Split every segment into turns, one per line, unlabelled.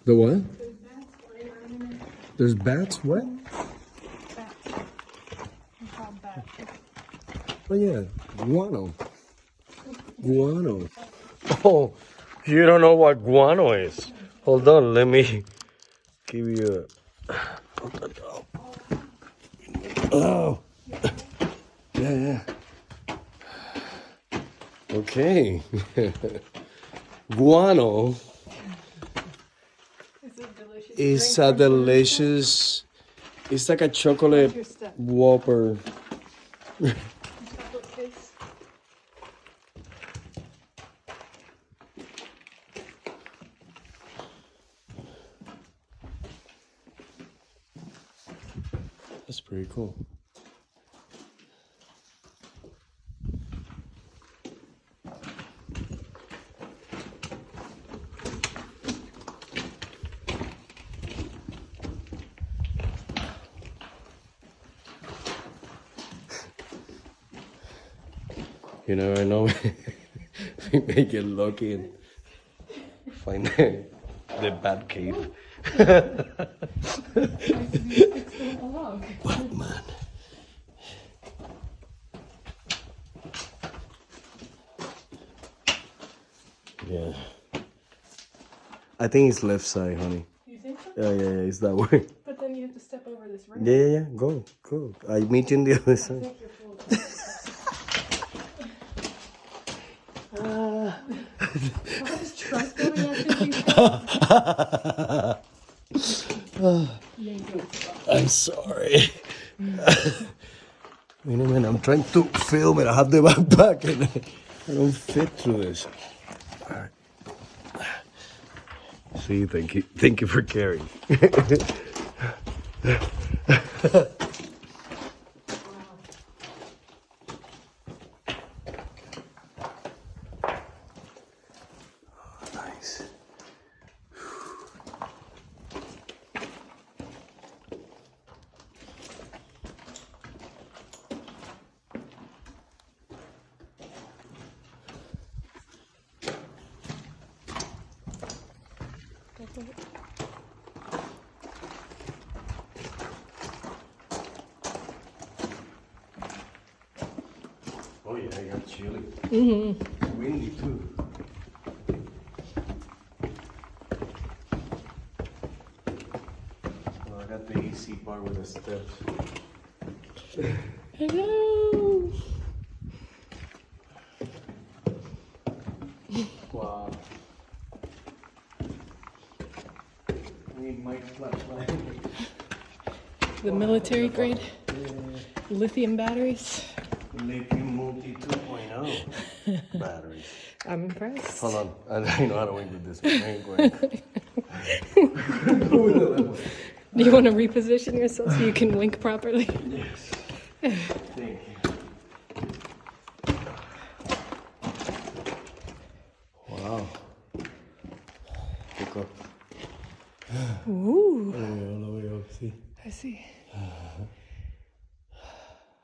The what?
There's bats flying around in it.
There's bats? What?
Bats. They're called bats.
Oh yeah, guano. Guano. Oh, you don't know what guano is. Hold on, let me give you a... Oh. Yeah, yeah. Okay. Guano is a delicious... It's like a chocolate Whopper. That's pretty cool. You know, I know we may get lucky and find the bat cave. What, man? Yeah. I think it's left side, honey.
You think so?
Yeah, it's that way.
But then you have to step over this ring.
Yeah. Go. I meet you on the other
I
side.
think you're full of I just trust them
I'm sorry. Wait a minute, I'm trying to film it. I have the backpack and I don't fit through this. All right. See, thank you for carrying. Nice. Oh yeah, I got chilly. Windy too. Well, I got the easy part with the steps.
Hello.
Wow. Need my flashlight.
The military grade lithium batteries.
Lithium Multi 2.0 batteries.
I'm impressed.
Hold on, I know how to wink with this. Wink.
Do you want to reposition yourself so you can wink properly?
Yes. Thank you. Wow. Pick up.
Ooh.
All the way up, see?
I see.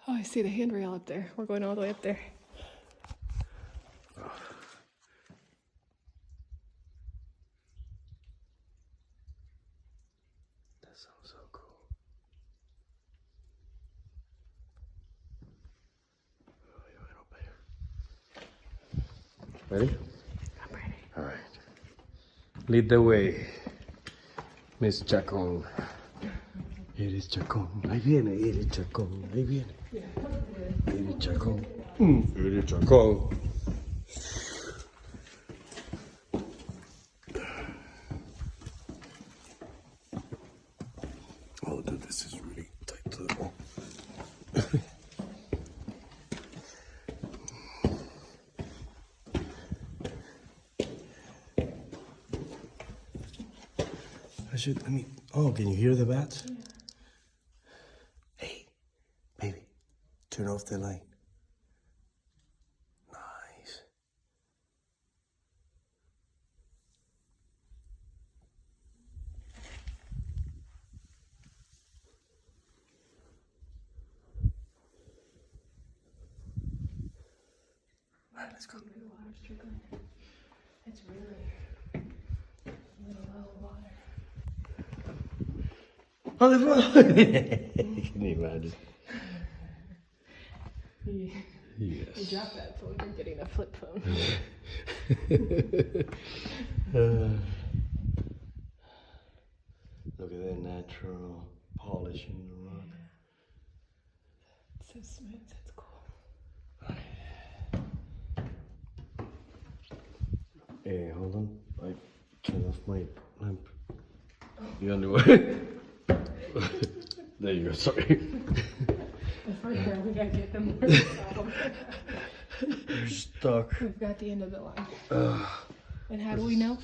Oh, I see the handrail up there. We're going all the way up there.
That sounds so cool. Ready?
I'm ready.
All right. Lead the way, Miss Chacón. Eres Chacón. Ahí viene, eres Chacón. Ahí viene. Eres Chacón. Eres Chacón. Oh, dude, this is really tight to the wall. Oh, can you hear the bats? Yeah. Hey, baby, turn off the light. Nice. All right, let's go.
It's really a little water.
On the phone. Can you imagine?
You drop that phone, you're getting a flip phone.
Look at that natural polish in the rock.
It's so smooth, that's cool.
Hey, hold on. I turned off my lamp. The only way. There you go, sorry.
We gotta get them more problem.
You're stuck.
We've got the end of the line. And how do we know?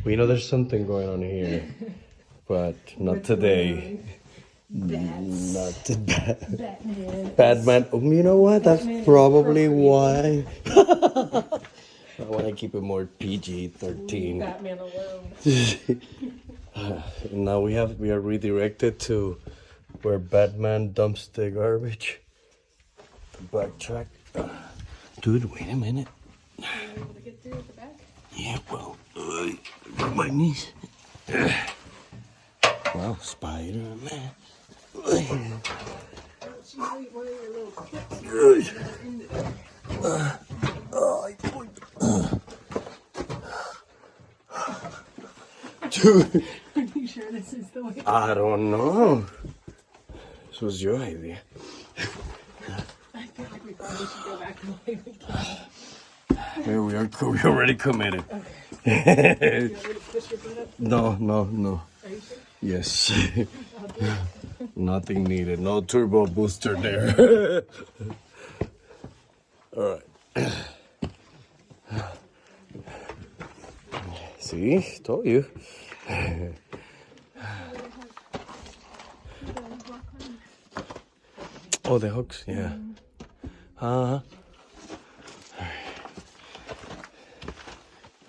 We know there's something going on here, but not
What's
today.
Bats.
Not today.
Batman.
Batman. You know what? That's
Batman
probably why. I want to keep it more PG-13.
Batman alone.
Now we are redirected to where Batman dumps the garbage. The backtrack. Dude, wait a minute.
Are you able to get through at the back?
Yeah, well, got my knees. Wow, Spider-Man.
It's usually one of your little clips.
Dude,
Are you sure this is the way?
I don't know. This was your idea.
I feel like we probably should go back the way we came.
Here we are. We already committed.
Okay. You want me to push your butt up?
No.
Are you sure?
Yes.
I'll do it.
Nothing needed. No turbo booster there. All right. See, told you. Oh, the hooks, yeah.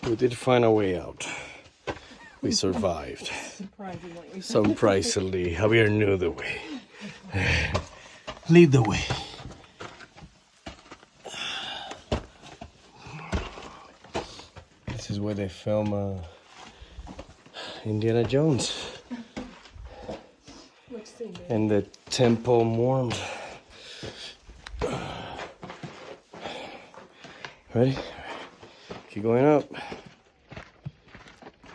We did find a way out. We survived.
Surprisingly.
Surprisingly, Javier knew the way. Lead the way. This is where they film Indiana Jones.
Which scene, babe?
And the temple mourned. Ready? Keep going up.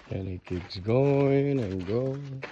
And he keeps going and going.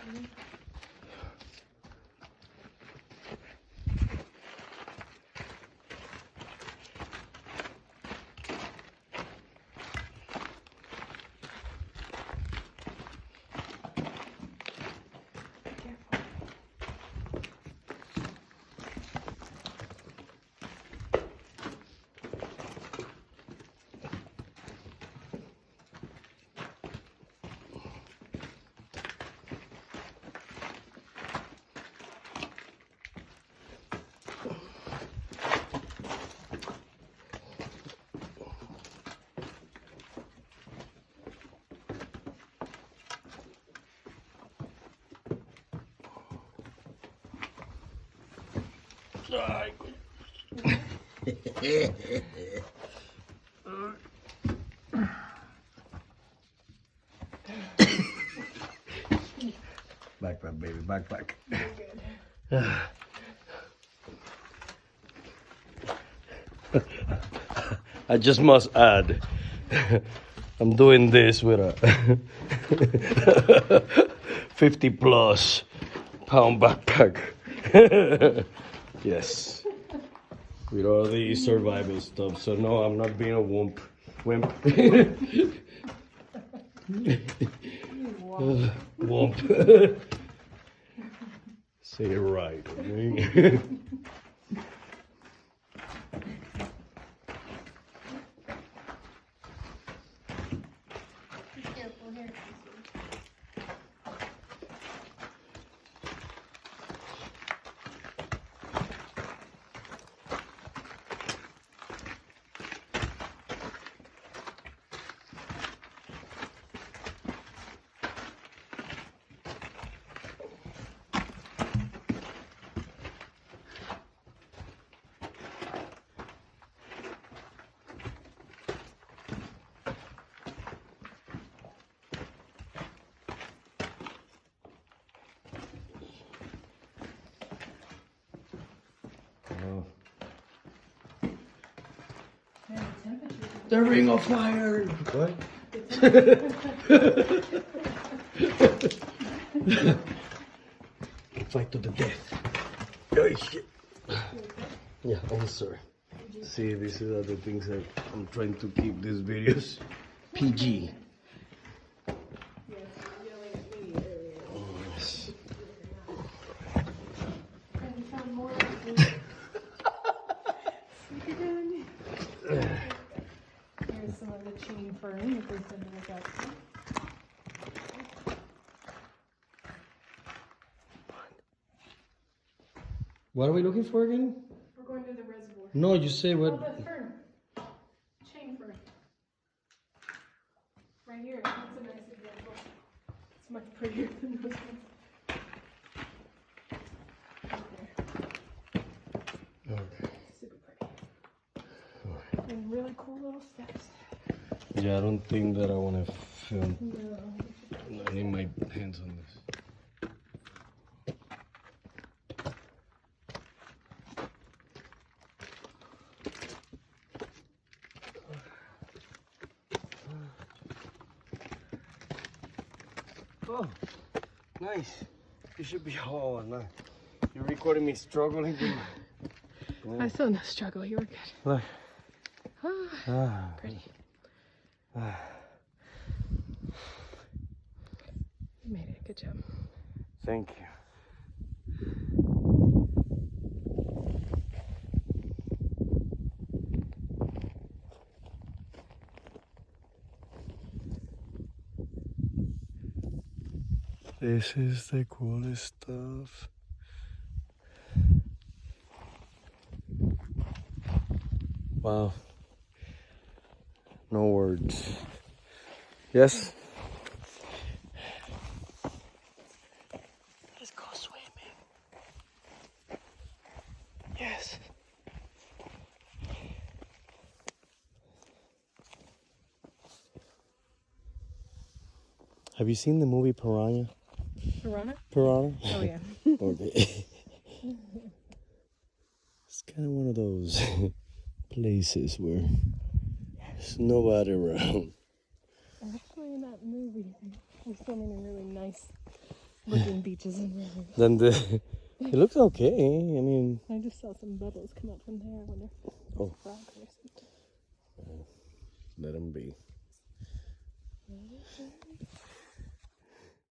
Backpack, baby, backpack. I just must add, I'm doing this with a 50+ pound backpack. Yes. With all the survival stuff. So no, I'm not being a wimp. Wimp. Say it right, okay? Oh.
Man, the temperature.
The ring of fire! What? Fight to the death. Oh shit. Yeah, I'm sorry. See, these are the things that I'm trying to keep these videos PG. Yes.
And we found more. Here's some of the chain fern that they said to look out for.
What are we looking for again?
We're going to the reservoir.
No, you say
Oh,
what?
the fern. Chain fern. Right here. That's a nice example. It's much prettier than those ones. Right there.
Okay.
Super pretty. And really cool little steps.
Yeah, I don't think that I want to film.
No.
I need my hands on this. Oh, nice. You should be. Oh, no. You're recording me struggling.
I saw no struggle. You were good.
Look.
Ah, pretty. You made it. Good job.
Thank you. This is the coolest stuff. Wow. No words. Yes? Let's go swimming. Yes. Have you seen the movie Piranha?
Piranha?
Piranha?
Oh, yeah.
Okay. It's kind of one of those places where there's nobody around.
Actually, in that movie, we're filming in really nice looking beaches and rivers.
Then it looks okay. I mean,
I just saw some bubbles come up from there. I wonder if it's
Oh.
frog or something.
let them be.